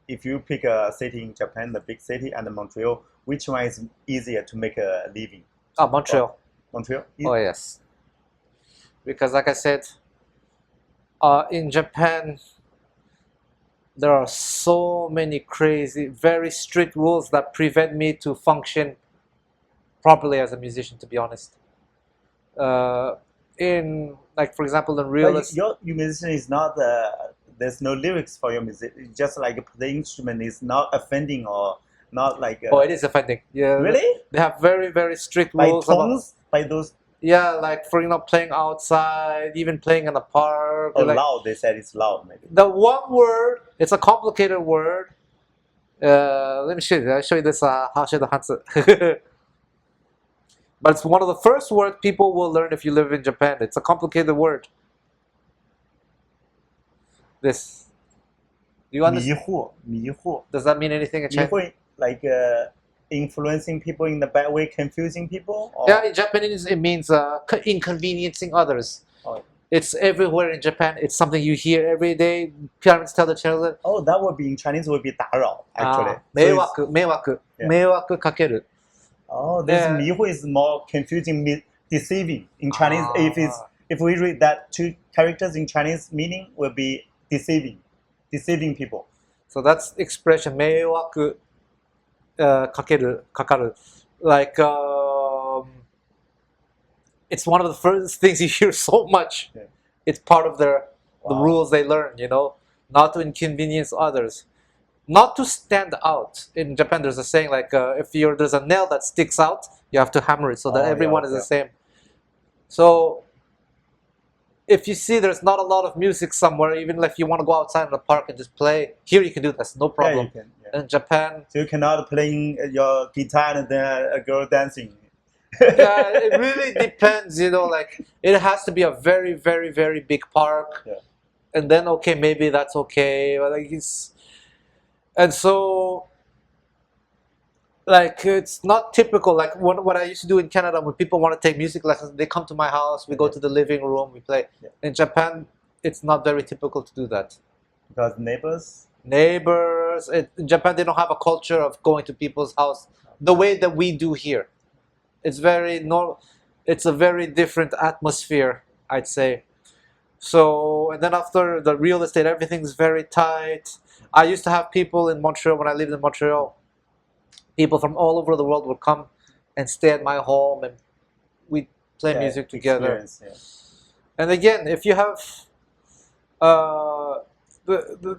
if you pick a city in Japan, the big city, and Montreal, which one is easier to make a living? Montreal. Montreal? Oh yes, because like I said, in Japan, there are so many crazy, very strict rules that prevent me to function properly as a musician, to be honest. In, like, for example, in real estate, your musician is not there's no lyrics for your music. It's just like the instrument is not offending or not like. Oh, it is offending. Yeah. Really? They have very, very strict By rules tones, by those. Yeah, like for playing outside, even playing in a park. Oh, like, loud. They said it's loud, maybe. The one word, it's a complicated word. Let me show you. I'll show you this. How should the Hanzi? But it's one of the first words people will learn if you live in Japan. It's a complicated word. This. Do you understand? 迷惑. Does that mean anything in Chinese? Like influencing people in the bad way, confusing people? Or? Yeah, in Japanese it means inconveniencing others. Oh. It's everywhere in Japan. It's something you hear every day. Parents tell the children. Oh, that would be in Chinese would be 打扰, actually. 迷惑, 迷惑, 迷惑かける. Oh, this 迷惑 is more confusing, deceiving. In Chinese, if we read that two characters in Chinese meaning will be deceiving people. So that's expression 迷惑かける かかる. Like it's one of the first things you hear so much. Yeah. It's part of the rules they learn, not to inconvenience others. Not to stand out. In Japan, there's a saying like, if there's a nail that sticks out, you have to hammer it so that everyone is the same. So, if you see there's not a lot of music somewhere, even if you want to go outside in the park and just play, here you can do this, no problem. Yeah, you can, In Japan, so you cannot playing your guitar and then a girl dancing. Yeah, it really depends. Like it has to be a very, very, very big park, and then maybe that's okay. But and so, like, it's not typical. Like what I used to do in Canada when people want to take music lessons, they come to my house, we go to the living room, we play. Yeah. In Japan, it's not very typical to do that. Because neighbors. In Japan, they don't have a culture of going to people's house the way that we do here. It's it's a very different atmosphere, I'd say. So, and then after the real estate, everything's very tight. I used to have people in Montreal, when I lived in Montreal, people from all over the world would come and stay at my home and we'd play music together. And again, if you have,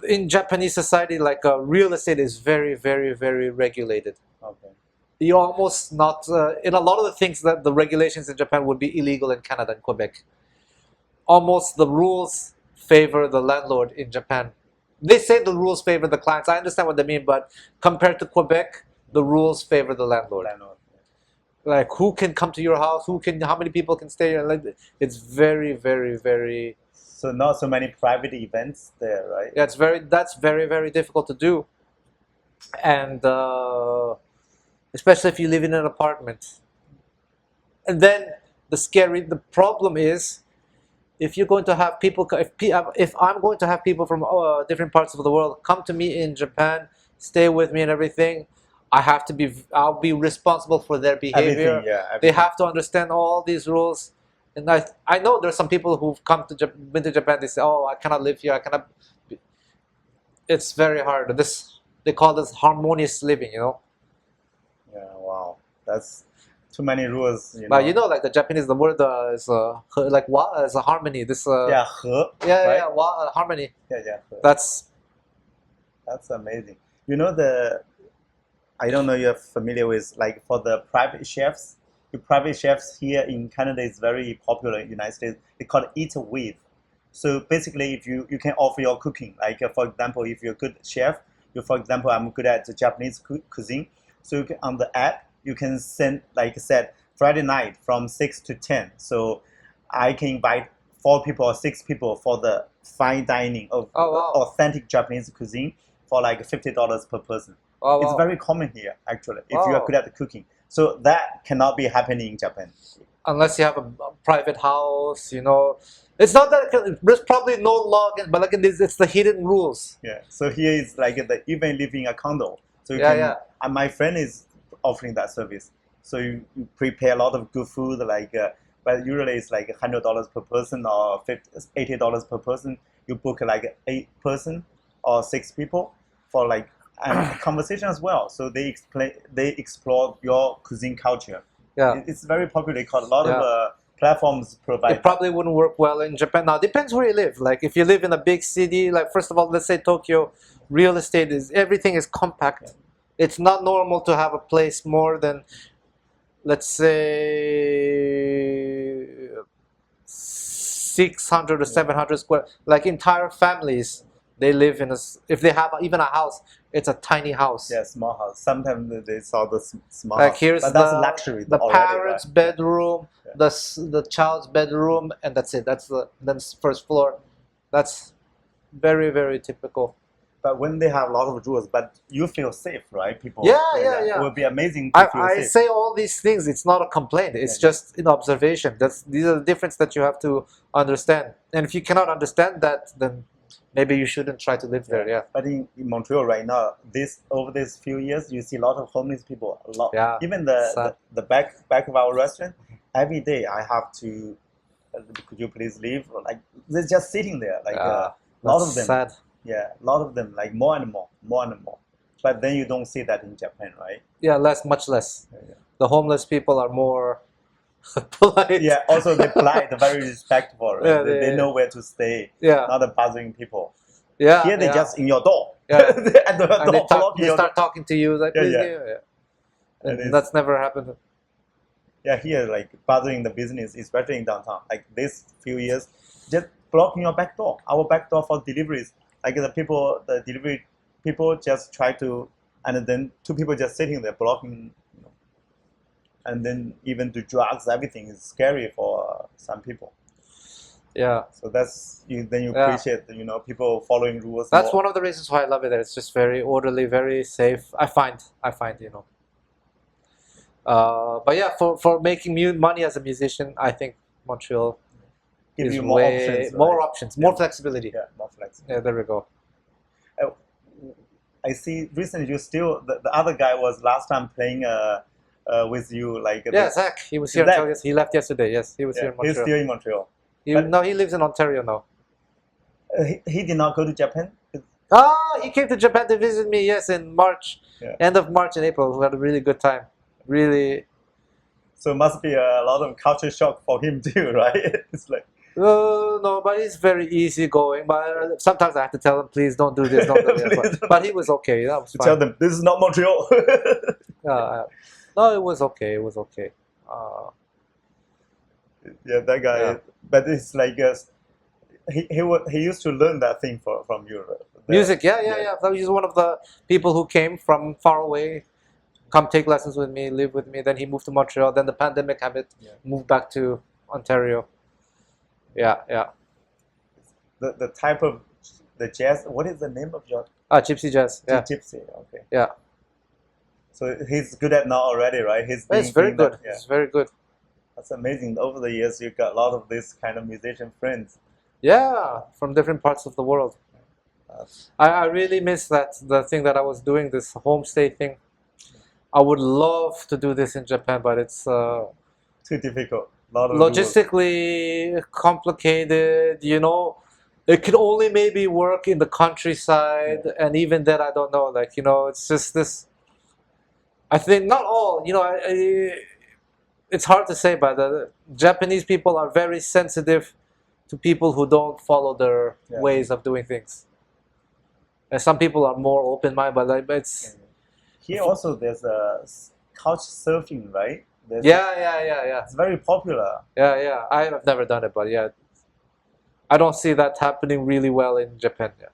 in Japanese society, like real estate is very, very, very regulated. Okay. You're almost not, in a lot of the things that the regulations in Japan would be illegal in Canada and Quebec. Almost the rules favor the landlord in Japan. They say the rules favor the clients. I understand what they mean, but compared to Quebec, the rules favor the landlord. Like who can come to your house? How many people can stay here? Like, it's very, very, very. So not so many private events there, right? Yeah, that's very, very difficult to do, and especially if you live in an apartment. And then the problem is, if you're going to have people, if I'm going to have people from different parts of the world come to me in Japan, stay with me and everything, I'll be responsible for their behavior. Everything. They have to understand all these rules. And I know there's some people who've been to Japan, they say, oh, I cannot live here, it's very hard. They call this harmonious living, Yeah, wow. That's too many rules, But like the Japanese, the word is like wa is a harmony. He. Right? Wa, harmony. Yeah. That's amazing. I don't know if you're familiar with, like, for the private chefs. The private chefs here in Canada is very popular in the United States. They call it eat with. So basically, if you can offer your cooking, like for example, if you're a good chef, for example, I'm good at the Japanese cuisine. So on the app, you can set Friday night from 6 to 10. So I can invite 4 people or 6 people for the fine dining of authentic Japanese cuisine for like $50 per person. It's very common here, actually, if you are good at the cooking. So that cannot be happening in Japan. Unless you have a private house, It's not that there's probably no law, but like it's the hidden rules. Yeah. So here is like even living in a condo. So my friend is offering that service. So you prepare a lot of good food, but usually it's like $100 per person or $80 per person. You book like 8 person or 6 people for like conversation as well. So they explore your cuisine culture. Yeah, it's very popular. Because a lot of platforms provide. It probably wouldn't work well in Japan. Now, depends where you live. Like if you live in a big city, like first of all, let's say Tokyo, real estate everything is compact. Yeah. It's not normal to have a place more than, let's say, 600 or 700 square. Like entire families, they live in if they have even a house, it's a tiny house. Yeah, small house. Sometimes they saw the small like house. Here's but that's luxury. The parents' bedroom, the child's bedroom, and that's it. That's the first floor. That's very, very typical. But when they have a lot of rules, but you feel safe, right? People. Yeah. It would be amazing to feel safe. I say all these things. It's not a complaint. It's just an observation. These are the difference that you have to understand. And if you cannot understand that, then maybe you shouldn't try to live there. Yeah. But in Montreal right now, over these few years, you see a lot of homeless people. A lot. Yeah. Even the back of our restaurant, every day I have to. Could you please leave? Like they're just sitting there. Like a lot of them. Sad. Yeah, a lot of them, like more and more. But then you don't see that in Japan, right? Yeah, much less. Yeah. The homeless people are more polite. Yeah, also they're polite, very respectful. Right? Yeah, they know where to stay. Yeah. Not bothering people. Yeah. Here they just in your door. Yeah. At the door, they start talking to you like, please, And that's never happened. Yeah, here like bothering the business, especially in downtown. Like this few years, just blocking your back door. Our back door for deliveries. Like the delivery people just try to, and then 2 people just sitting there blocking, and then even do drugs, everything is scary for some people. Yeah. So that's you appreciate people following rules. That's one of the reasons why I love it. There, it's just very orderly, very safe. I find. But yeah, for making money as a musician, I think Montreal. Give you more options, right? More options, more flexibility. Yeah, more flexibility. Yeah, there we go. I see recently you still, the other guy was last time playing with you. Zach, he was here until he left yesterday. Yes, he was here in Montreal. He's still in Montreal. He lives in Ontario now. He did not go to Japan? He came to Japan to visit me, yes, in March. Yeah. End of March and April. We had a really good time. Really. So it must be a lot of culture shock for him too, right? It's like. No, but he's very easygoing. But sometimes I have to tell him, please don't do this, don't do that. But he was okay. That was fine. Tell them this is not Montreal. No, it was okay. It was okay. Yeah, that guy. Yeah. But it's like he used to learn that thing from you. Music, yeah. So he's one of the people who came from far away, come take lessons with me, live with me. Then he moved to Montreal. Then the pandemic happened. Moved back to Ontario. Yeah. The type of the jazz. What is the name of your? Gypsy Jazz. Yeah. Gypsy. Okay. Yeah. So he's good at now already, right? He's very good. He's very good. That's amazing. Over the years, you got a lot of this kind of musician friends. Yeah, from different parts of the world. I really miss the thing that I was doing, this homestay thing. I would love to do this in Japan, but it's too difficult. Logistically complicated, it could only maybe work in the countryside, and even then I don't know, it's just this, I think not all, it's hard to say, but the Japanese people are very sensitive to people who don't follow their ways of doing things, and some people are more open-minded, but it's here also there's a couch surfing, right? Yeah. It's very popular. Yeah. I have never done it, but I don't see that happening really well in Japan. Yeah.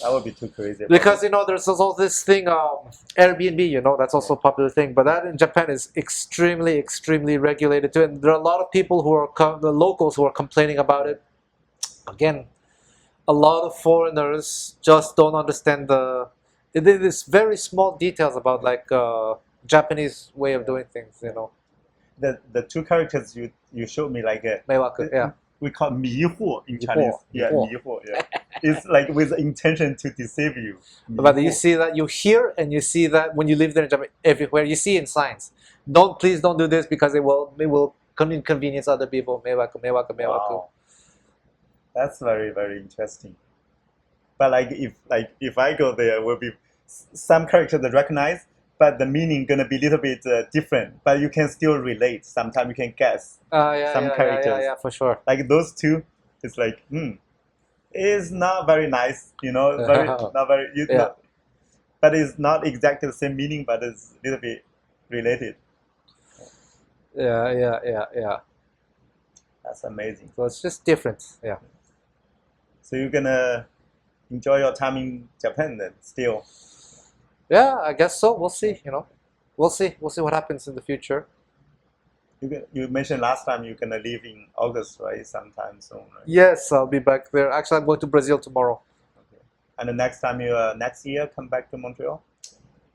That would be too crazy. Because there's also this thing, Airbnb. That's also a popular thing, but that in Japan is extremely, extremely regulated too. And there are a lot of people who are the locals who are complaining about it. Again, a lot of foreigners just don't understand this very small details about Japanese way of doing things, The 2 characters you showed me, 魅惑, yeah. We call 迷惑 in Chinese. 迷惑. Yeah. it's like with intention to deceive you. But you see that, you hear and you see that when you live there in Japan, everywhere you see in signs. Please don't do this because it will inconvenience other people. Mewaku, mewaku, mewaku. Wow. That's very, very interesting. But if I go there, will be some characters that recognize, but the meaning gonna be a little bit different. But you can still relate. Sometimes you can guess some characters. Yeah, for sure. Like those two, it's like, it's not very nice, very not very. But it's not exactly the same meaning, but it's a little bit related. Yeah. That's amazing. So it's just different. Yeah. So you're gonna enjoy your time in Japan then, still. Yeah, I guess so. We'll see. We'll see what happens in the future. You mentioned last time you're gonna leave in August, right? Sometime soon. Right? Yes, I'll be back there. Actually, I'm going to Brazil tomorrow. Okay. And the next time next year come back to Montreal.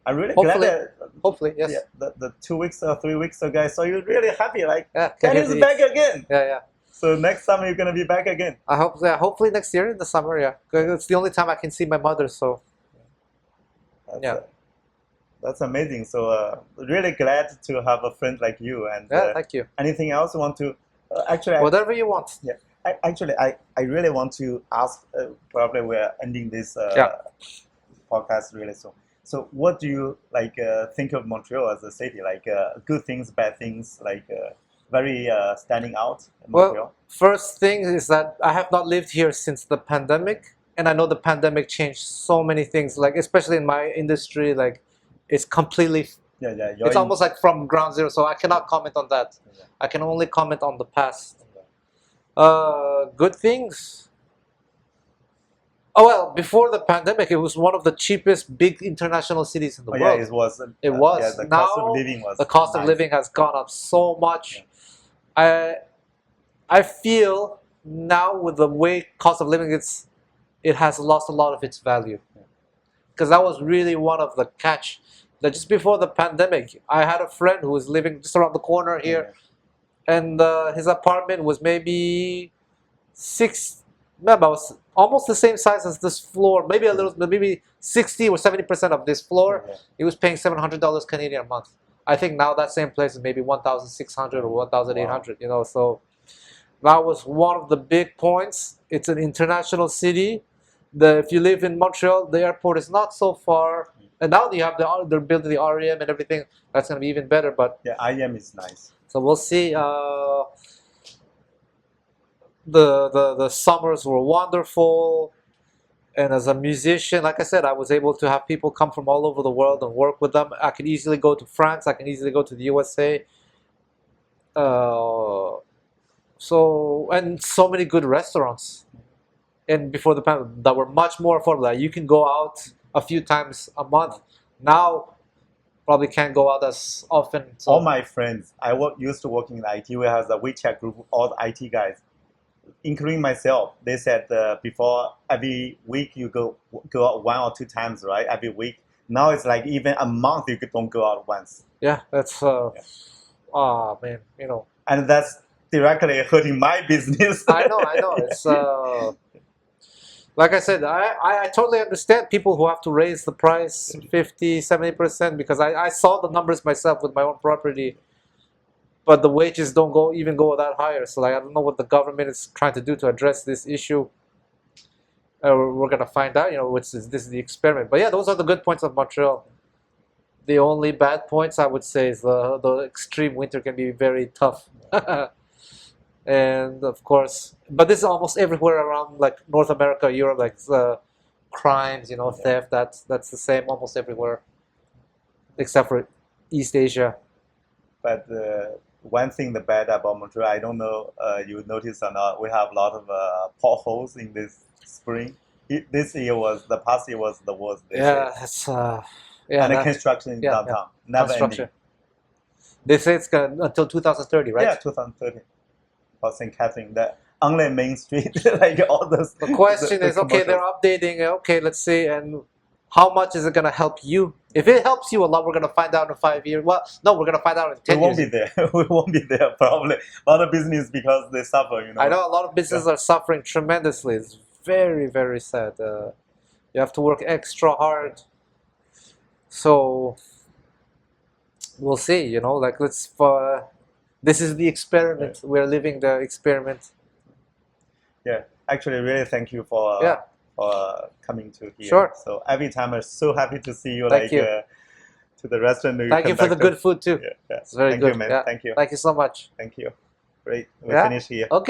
I'm really glad that. Hopefully, yes. Yeah, the 2 weeks or 3 weeks ago, I saw you really happy. Like, Dennis is back again. Yeah. So next summer you're gonna be back again. I hope. Yeah, hopefully next year in the summer. Yeah, it's the only time I can see my mother. So. That's amazing. So really glad to have a friend like you. And thank you. Anything else you want to? Actually, whatever you want. Yeah. I really want to ask. Probably we're ending this podcast really soon. So what do you think of Montreal as a city? Like good things, bad things, very standing out in Montreal? Well, first thing is that I have not lived here since the pandemic, and I know the pandemic changed so many things. Like especially in my industry, it's completely. It's almost like from ground zero. So I cannot comment on that. Yeah. I can only comment on the past. Good things. Oh well, before the pandemic, it was one of the cheapest big international cities in the world. Yeah, it was. It was. Yeah, the now, cost of living was. The cost of living has gone up so much. Yeah. I feel now with the way cost of living it has lost a lot of its value. Because that was really one of the catch. That just before the pandemic, I had a friend who was living just around the corner here, and his apartment was maybe almost the same size as this floor, maybe 60 or 70% of this floor. Yeah. He was paying $700 Canadian a month. I think now that same place is maybe 1,600 or 1,800. Wow. So that was one of the big points. It's an international city. If you live in Montreal, the airport is not so far. And now you have they're building the REM and everything. That's going to be even better. But yeah, REM is nice. So we'll see. The summers were wonderful, and as a musician, like I said, I was able to have people come from all over the world and work with them. I could easily go to France. I can easily go to the USA. And so many good restaurants. And before the pandemic, that were much more affordable. You can go out a few times a month. Now, probably can't go out as often. So. All my friends, used to work in IT. We have the WeChat group, all the IT guys, including myself. They said before every week you go out 1 or 2 times, right? Every week. Now it's like even a month you don't go out once. Yeah, that's man, And that's directly hurting my business. I know. It's like I said, I totally understand people who have to raise the price 50, 70% because I saw the numbers myself with my own property. But the wages don't go that higher. So I don't know what the government is trying to do to address this issue. We're gonna find out, this is the experiment. But yeah, those are the good points of Montreal. The only bad points I would say is the extreme winter can be very tough. And of course, but this is almost everywhere around North America, Europe, crimes, theft. That's the same almost everywhere, except for East Asia. But one thing the bad about Montreal, I don't know you noticed or not, we have a lot of potholes in this spring. The past year was the worst. Yeah, and the construction in downtown, never ending. They say it's until 2030, right? Yeah, 2030. For St. Catherine, the only main street, all those. The question is, okay, they're updating. Okay, let's see, and how much is it going to help you? If it helps you a lot, we're going to find out in 5 years. Well, no, we're going to find out in 10 years. We won't be there. We won't be there, probably. A lot of business because they suffer, I know a lot of businesses are suffering tremendously. It's very, very sad. You have to work extra hard. So we'll see, you know, like this is the experiment. We're living the experiment. Yeah, actually, really thank you for coming to here. Sure. So every time I'm so happy to see you. Thank you. To the restaurant. Thank you for the good food too. Yeah. It's very thank good. You, man. Yeah. Thank you. Thank you so much. Thank you. Great. We finish here. Okay.